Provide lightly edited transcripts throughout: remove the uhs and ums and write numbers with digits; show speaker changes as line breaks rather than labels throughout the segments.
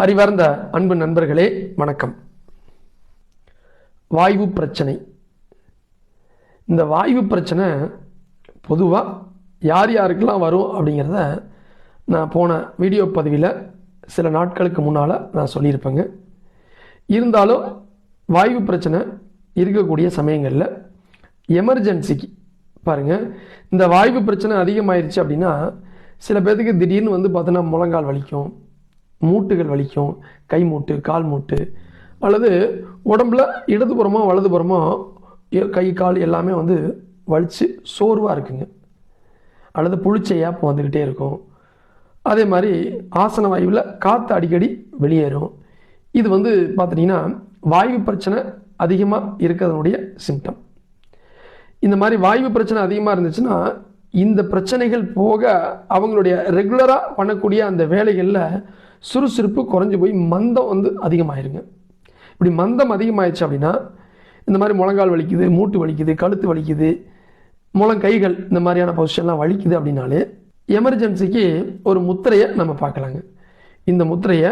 அறிவார்ந்த அன்பு நண்பர்களே வணக்கம். வாய்வு பிரச்சனை. இந்த வாய்வு பிரச்சனை பொதுவாக யார் யாருக்கெல்லாம் வரும் அப்படிங்கிறத நான் போன வீடியோ பதிவில் சில நாட்களுக்கு முன்னால் நான் சொல்லியிருப்பேங்க. இருந்தாலும் வாய்வு பிரச்சனை இருக்கக்கூடிய சமயங்களில் எமர்ஜென்சிக்கு பாருங்கள், இந்த வாய்வு பிரச்சனை அதிகமாயிருச்சு அப்படின்னா சில பேர்த்துக்கு திடீர்னு பார்த்தோன்னா முழங்கால் வலிக்கும், மூட்டுகள் வலிக்கும், கை மூட்டு, கால் மூட்டு, அல்லது உடம்புல இடதுபுறமோ வலதுபுறமோ கை கால் எல்லாமே வலிச்சு சோர்வாக இருக்குங்க, அல்லது புளிச்ச ஏப்பம் வந்துக்கிட்டே இருக்கும். அதே மாதிரி ஆசன வாயுவில் காற்று அடிக்கடி வெளியேறும். இது பார்த்துட்டிங்கன்னா வாய்வு பிரச்சனை அதிகமாக இருக்கிறதுனுடைய சிம்டம். இந்த மாதிரி வாய்வு பிரச்சனை அதிகமாக இருந்துச்சுன்னா இந்த பிரச்சனைகள் போக அவங்களுடைய ரெகுலராக பண்ணக்கூடிய அந்த வேலைகளில் சுறுசுறுப்பு குறைஞ்சி போய் மந்தம் அதிகமாயிருங்க. இப்படி மந்தம் அதிகமாகிடுச்சு அப்படின்னா இந்த மாதிரி முழங்கால் வலிக்குது, மூட்டு வலிக்குது, கழுத்து வலிக்குது, முழங்கைகள் இந்த மாதிரியான பொசிஷன்லாம் வலிக்குது அப்படின்னாலே எமர்ஜென்சிக்கு ஒரு முத்திரையை நம்ம பார்க்கலாங்க. இந்த முத்திரையை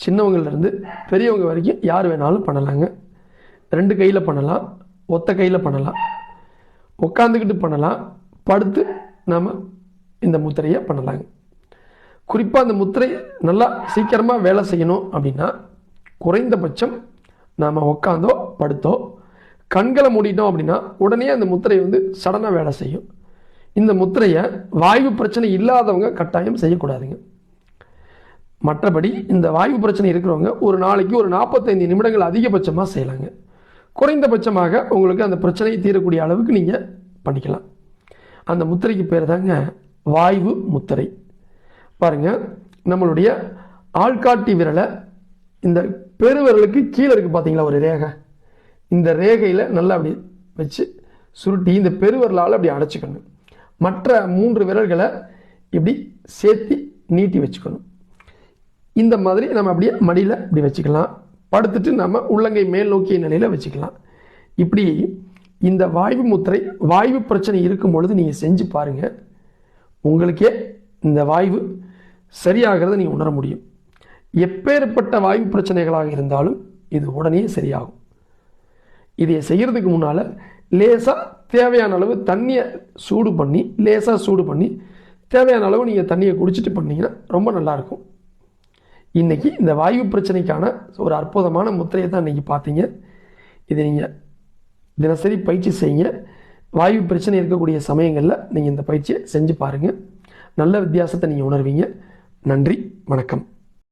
சின்னவங்கள்லேருந்து பெரியவங்க வரைக்கும் யார் வேணாலும் பண்ணலாங்க. 2 கையில் பண்ணலாம், ஒத்த கையில் பண்ணலாம், உட்காந்துக்கிட்டு பண்ணலாம், படுத்து நாம் இந்த முத்திரையை பண்ணலாங்க. குறிப்பாக அந்த முத்திரை நல்லா சீக்கிரமாக வேலை செய்யணும் அப்படின்னா குறைந்தபட்சம் நாம் உட்காந்தோ படுத்தோ கண்களை மூடிட்டோம் அப்படின்னா உடனே அந்த முத்திரை சடனாக வேலை செய்யும். இந்த முத்திரையை வாய்வு பிரச்சனை இல்லாதவங்க கட்டாயம் செய்யக்கூடாதுங்க. மற்றபடி இந்த வாய்வு பிரச்சனை இருக்கிறவங்க ஒரு நாளைக்கு ஒரு 45 நிமிடங்கள் அதிகபட்சமாக செய்யலாங்க. குறைந்தபட்சமாக உங்களுக்கு அந்த பிரச்சனையை தீரக்கூடிய அளவுக்கு நீங்கள் பண்ணிக்கலாம். அந்த முத்திரைக்கு பேர் தாங்க வாய்வு முத்திரை. பாருங்க, நம்மளுடைய ஆள்காட்டி விரலை இந்த பெருவிரலுக்கு கீழே இருக்கு பார்த்தீங்களா ஒரு ரேகை, இந்த ரேகையில் நல்லா அப்படி வச்சு சுருட்டி இந்த பெருவிரலால் அப்படி அடைச்சிக்கணும். மற்ற 3 விரல்களை இப்படி சேர்த்து நீட்டி வச்சுக்கணும். இந்த மாதிரி நம்ம அப்படியே மடியில் இப்படி வச்சுக்கலாம். படுத்துட்டு நம்ம உள்ளங்கை மேல் நோக்கிய நிலையில் வச்சுக்கலாம். இப்படி இந்த வாய்வு முத்திரை வாய்வு பிரச்சனை இருக்கும் பொழுது நீங்கள் செஞ்சு பாருங்கள். உங்களுக்கே இந்த வாய்வு சரியாகிறத நீங்கள் உணர முடியும். எப்பேற்பட்ட வாய்வு பிரச்சனைகளாக இருந்தாலும் இது உடனே சரியாகும். இதை செய்கிறதுக்கு முன்னால் லேசாக தேவையான அளவு தண்ணியை சூடு பண்ணி தேவையான அளவு நீங்கள் தண்ணியை குடிச்சிட்டு பண்ணிங்கன்னா ரொம்ப நல்லாயிருக்கும். இன்றைக்கி இந்த வாய்வு பிரச்சனைக்கான ஒரு அற்புதமான முத்திரையை தான் இன்றைக்கி பார்த்தீங்க. இதை நீங்கள் தினசரி பயிற்சி செய்யுங்க. வாய்வு பிரச்சனை இருக்கக்கூடிய சமயங்களில் நீங்கள் இந்த பயிற்சியை செஞ்சு பாருங்கள். நல்ல வித்தியாசத்தை நீங்கள் உணர்வீங்க. நன்றி, வணக்கம்.